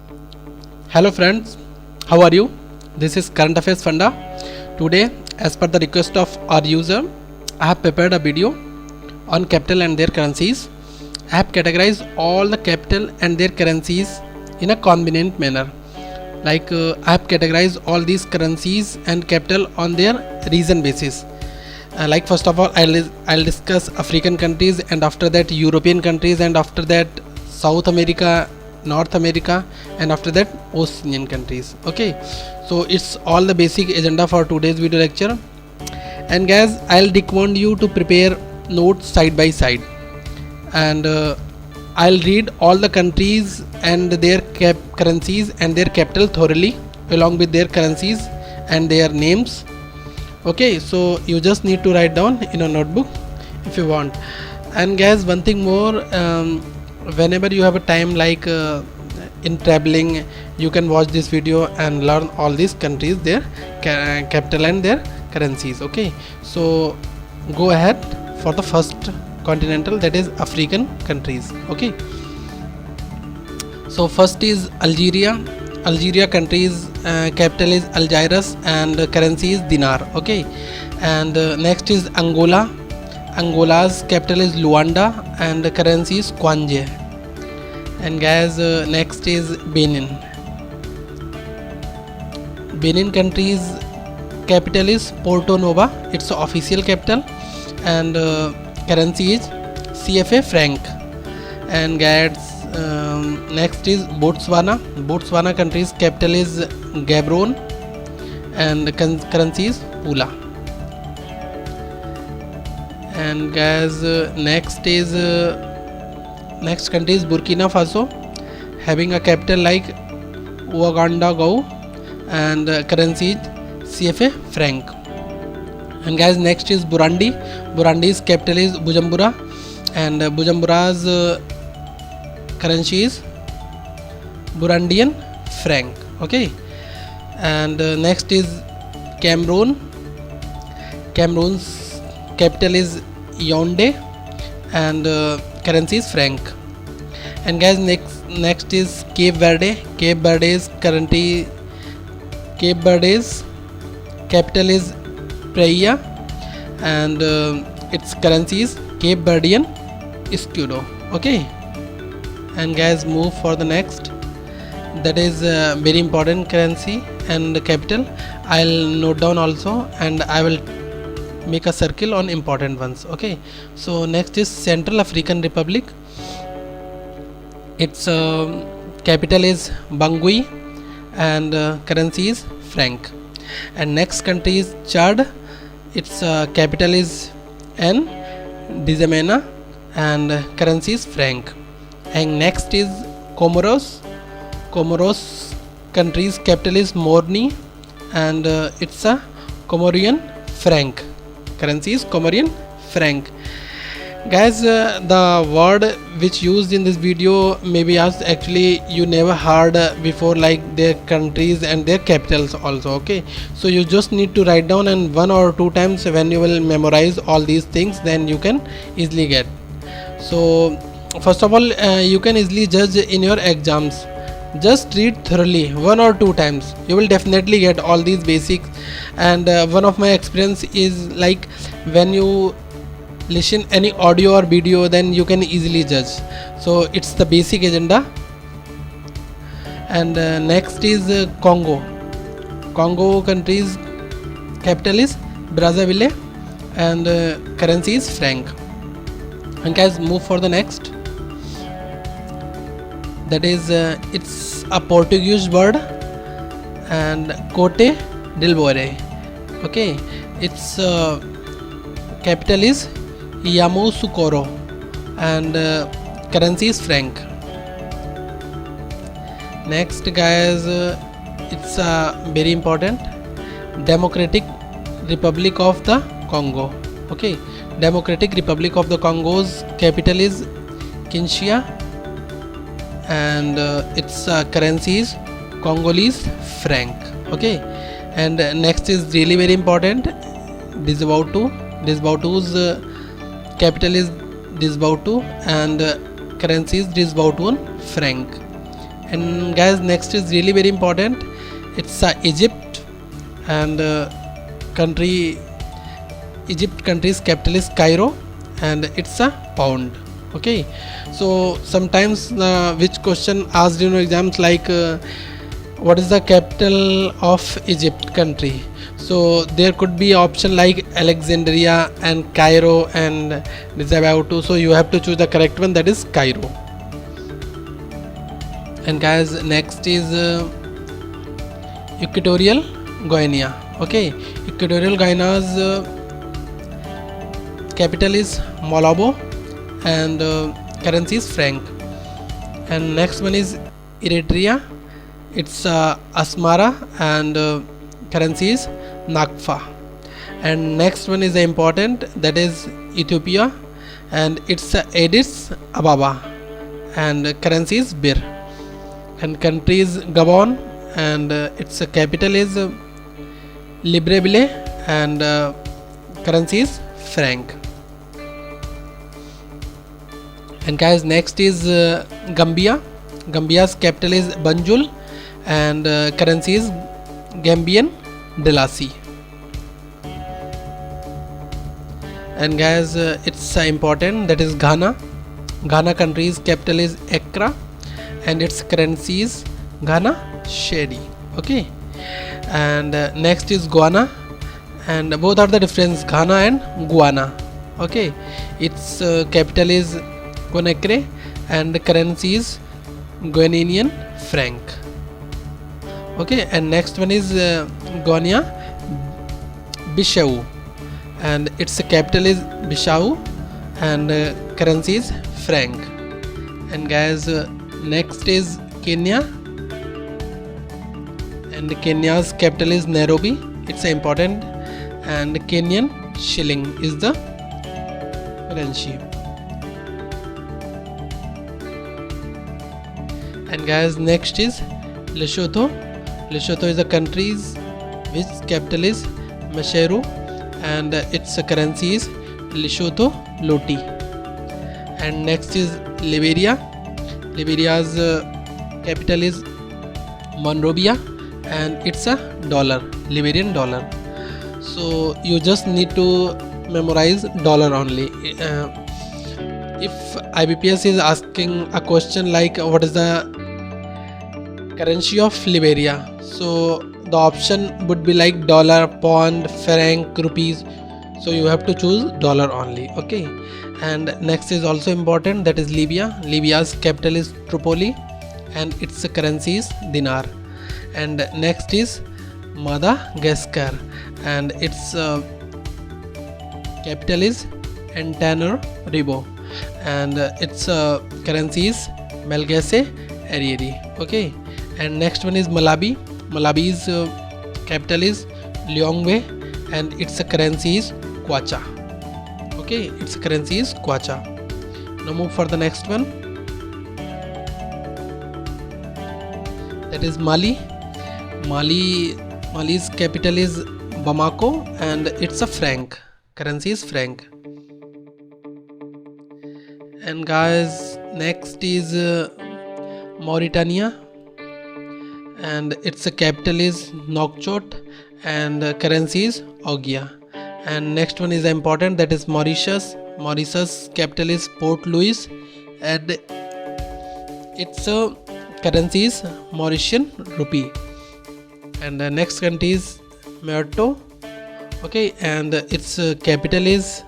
Hello friends, how are you? This is Current Affairs Funda. Today, as per the request of our user, I have prepared a video on capital and their currencies. I have categorized all the capital and their currencies in a convenient manner. I have categorized all these currencies and capital on their region basis. First of all, I'll discuss African countries, and after that European countries, and after that South America, North America, and after that Oceanian countries. Okay, so it's all the basic agenda for today's video lecture. And guys, I'll recommend you to prepare notes side by side, and I'll read all the countries and their currencies and their capital thoroughly along with their currencies and their names. Okay, so you just need to write down in a notebook if you want. And guys, one thing more, whenever you have a time, in traveling, you can watch this video and learn all these countries, their capital and their currencies. Okay, so go ahead for the first continental, that is African countries. Okay, so first is Algeria country's capital is Algiers and currency is dinar. Okay, and next is Angola's capital is Luanda and currency is kwange. And guys, next is Benin country's capital is Porto Novo, its official capital, and currency is CFA franc. And guys, next is Botswana country's capital is Gaborone and currency is Pula. And guys, next country is Burkina Faso, having a capital like Ouagadougou and currency is CFA franc. And guys, next is Burundi's capital is Bujumbura and Bujumbura's currency is Burundian franc. Okay, and next is Cameroon's capital is Yaoundé and currency is franc. And guys, next is Cape Verde's capital is Praia and its currency is Cape Verdean escudo. Okay, and guys, move for the next, that is very important currency and capital. I'll note down also, and I will make a circle on important ones. Okay, so next is Central African Republic. Its capital is Bangui and currency is franc. And next country is Chad. Its capital is N'Djamena and currency is franc. And next is Comoros country's capital is Morni and it's a Comorian franc. Currency is Comorian franc. Guys, the word which used in this video maybe actually you never heard before, like their countries and their capitals also. Okay, so you just need to write down, and 1 or 2 times when you will memorize all these things, then you can easily get. So first of all, you can easily judge in your exams. Just read thoroughly 1 or 2 times, you will definitely get all these basics. And one of my experience is like when you listen any audio or video, then you can easily judge. So it's the basic agenda. And next is Congo country's capital is Brazzaville and currency is franc. And guys, move for the next, that is it's a Portuguese word and Cote d'Ivoire. Okay, its capital is Yamoussoukro and currency is franc. Next guys, it's very important, Democratic Republic of the Congo. Okay, Democratic Republic of the Congo's capital is Kinshasa and its currency is Congolese franc. Okay, and next is really very important, Djibouti's capital is Djibouti and currency is Djibouti franc. And guys, next is really very important. It's Egypt, and Egypt country's capital is Cairo, and it's a pound. Okay, so sometimes which question asked in exams like what is the capital of Egypt country? So there could be option like Alexandria and Cairo and Djibouti. So you have to choose the correct one, that is Cairo. And guys, next is Equatorial Guinea. Okay, Equatorial Guinea's capital is Malabo, and currency is franc. And next one is Eritrea. It's Asmara, and currency is Nakfa. And next one is important, that is Ethiopia, and it's Addis Ababa, and currency is Bir. And country is Gabon, and its capital is Libreville, and currency is franc. And guys, next is Gambia. Gambia's capital is Banjul, and currency is Gambian Dalasi. And guys, it's important, that is Ghana. Ghana country's capital is Accra, and its currency is Ghana Cedi. Okay, and next is Guyana, and both are the difference, Ghana and Guyana. Okay, its capital is Conakry, and the currency is Guinean franc. Okay, and next one is Guinea Bissau, and its capital is Bissau, and currency is franc. And guys, next is Kenya, and Kenya's capital is Nairobi. It's important, and Kenyan shilling is the currency. And guys, next is Lesotho. Lesotho is a country's which capital is Maseru, and its currency is Lesotho Loti. And next is Liberia. Liberia's capital is Monrovia, and it's a dollar, Liberian dollar. So you just need to memorize dollar only. If IBPS is asking a question like what is the currency of Liberia, so the option would be like dollar, pound, franc, rupees. So you have to choose dollar only. Okay, and next is also important, that is Libya. Libya's capital is Tripoli, and its currency is dinar. And next is Madagascar, and its capital is Antananarivo, and its currency is Malgache Ariary. Okay, and next one is Malawi. Malawi's capital is Lilongwe, and its currency is Kwacha. Okay, its currency is Kwacha. Now move for the next one, that is Mali. Mali's capital is Bamako, and it's a franc, currency is franc. And guys, next is Mauritania, and its capital is Nouakchott, and currency is Ogia. And next one is important, that is Mauritius. Mauritius capital is Port Louis, and its currency is Mauritian rupee. And the next country is Mayotte. Okay, and its capital is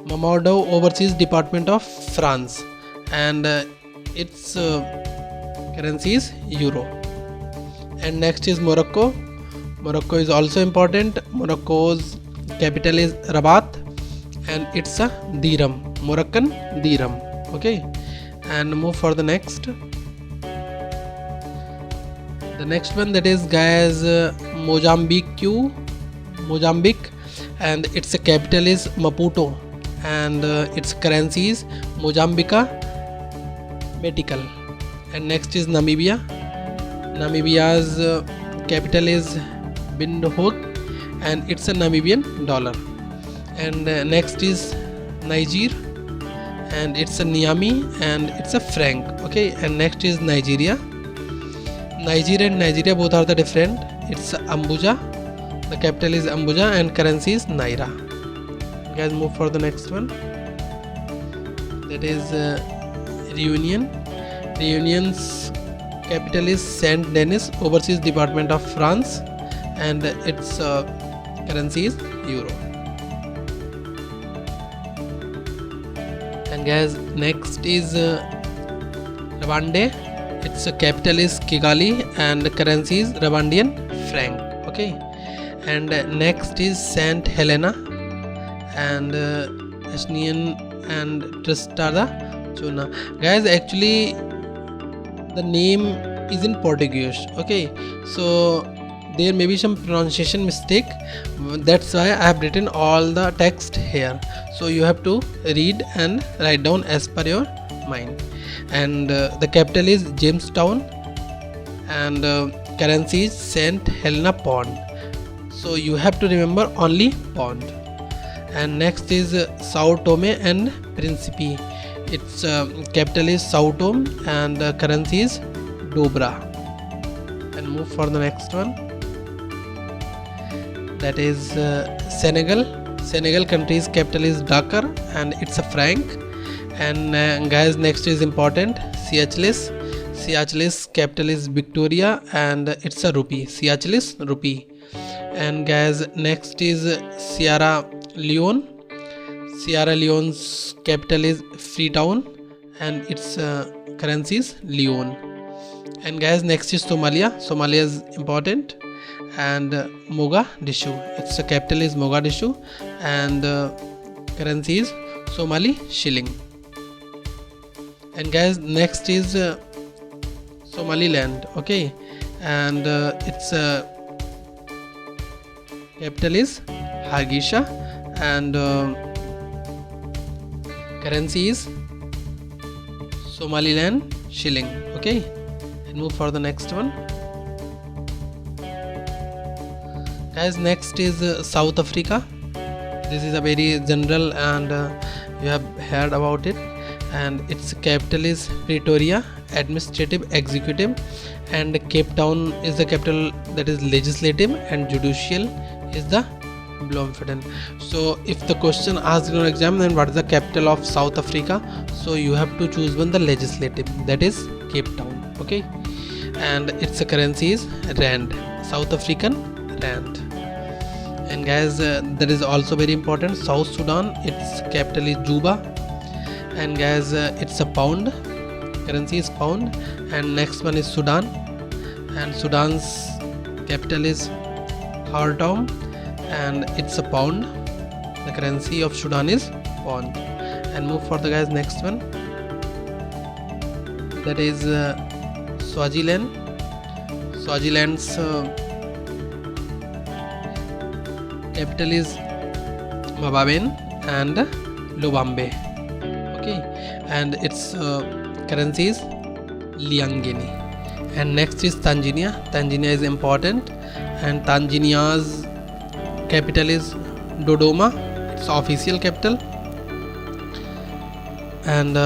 Mamadou Overseas Department of France, and its currency is Euro. And next is Morocco. Morocco is also important. Morocco's capital is Rabat, and it's a dirham, Moroccan dirham. Okay, and move for the next. The next one, that is guys Mozambique, and its capital is Maputo, and its currency is Mozambica Metical. And next is Namibia. Namibia's capital is Windhoek, and it's a Namibian dollar. And next is Niger, and it's a Niamey, and it's a franc. Okay, and next is Nigeria, Nigeria both are the different. It's Ambuja, the capital is Ambuja and currency is Naira. Guys, move for the next one. That is Reunion's capital is Saint Denis, overseas department of France, and its currency is Euro. And guys, next is Rwanda. Its capital is Kigali and currency is Rwandan franc. Okay. And next is Saint Helena and Estonian and Tristada Chuna. Guys, actually the name is in Portuguese. Okay, so there may be some pronunciation mistake, that's why I have written all the text here, so you have to read and write down as per your mind. And the capital is Jamestown and currency is Saint Helena pound, so you have to remember only pound. And next is Sao Tome and Principe. Its capital is Sao Tome and currency is Dobra. And move for the next one. That is Senegal. Senegal country's capital is Dakar and it's a franc. And guys, next is important, Seychelles. Seychelles capital is Victoria and it's a rupee. Seychelles rupee. And guys, next is Sierra Leone. Sierra Leone's capital is Freetown and its currency is Leone. And guys, next is Somalia. Somalia is important, and Mogadishu. Its capital is Mogadishu and currency is Somali shilling. And guys, next is Somaliland. Okay, and its capital is Hargeisa and currency is Somaliland shilling. Okay, and move for the next one. Guys, next is South Africa. This is a very general and you have heard about it, and its capital is Pretoria, administrative executive, and Cape Town is the capital, that is legislative, and judicial is the Bloemfontein. So if the question asked in your exam, then what is the capital of South Africa, so you have to choose one, the legislative, that is Cape Town. Okay, and its currency is rand, South African rand. And guys, that is also very important, South Sudan, its capital is Juba, and guys, it's a pound, currency is pound. And next one is Sudan, and Sudan's capital is Khartoum and it's a pound, the currency of Sudan is pound. And move for the guys next one, that is Swaziland. Swaziland's capital is Mababen and Lubambe. Okay, and its currency is Liangeni. And next is Tanzania. Tanzania is important, and Tanzania's capital is Dodoma, its official capital, and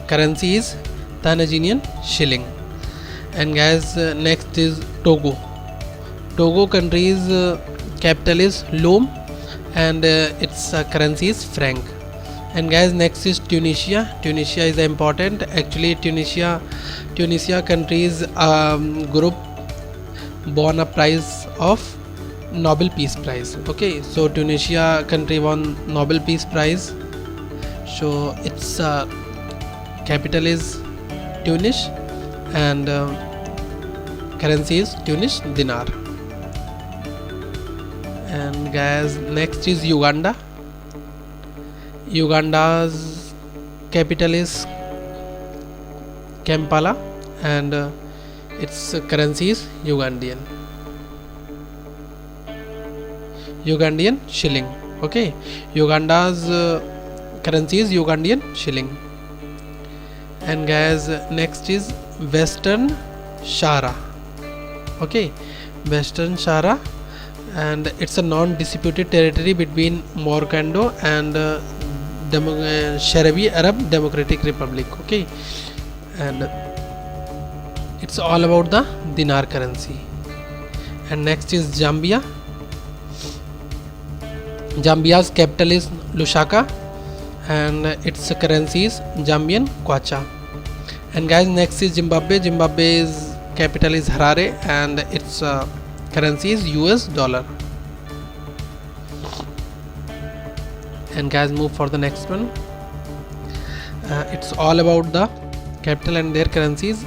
currency is Tanzanian shilling. And guys, next is Togo. Togo country's capital is Lome and its currency is franc. And guys, next is Tunisia. Tunisia is important. Actually, Tunisia country's group won a prize of Nobel Peace Prize. Okay, so Tunisia country won Nobel Peace Prize. So its capital is Tunis and currency is Tunis dinar. And guys, next is Uganda. Uganda's capital is Kampala and its currency is Ugandan shilling. Okay, Uganda's currency is Ugandan shilling. And guys, next is Western Sahara. Okay, Western Sahara, and it's a non-disputed territory between Morocco and Sharabi Arab Democratic Republic. Okay, and it's all about the dinar currency. And next is Zambia. Zambia's capital is Lusaka and its currency is Zambian kwacha. And guys, next is Zimbabwe. Zimbabwe's capital is Harare and its currency is US dollar. And guys, move for the next one. It's all about the capital and their currencies.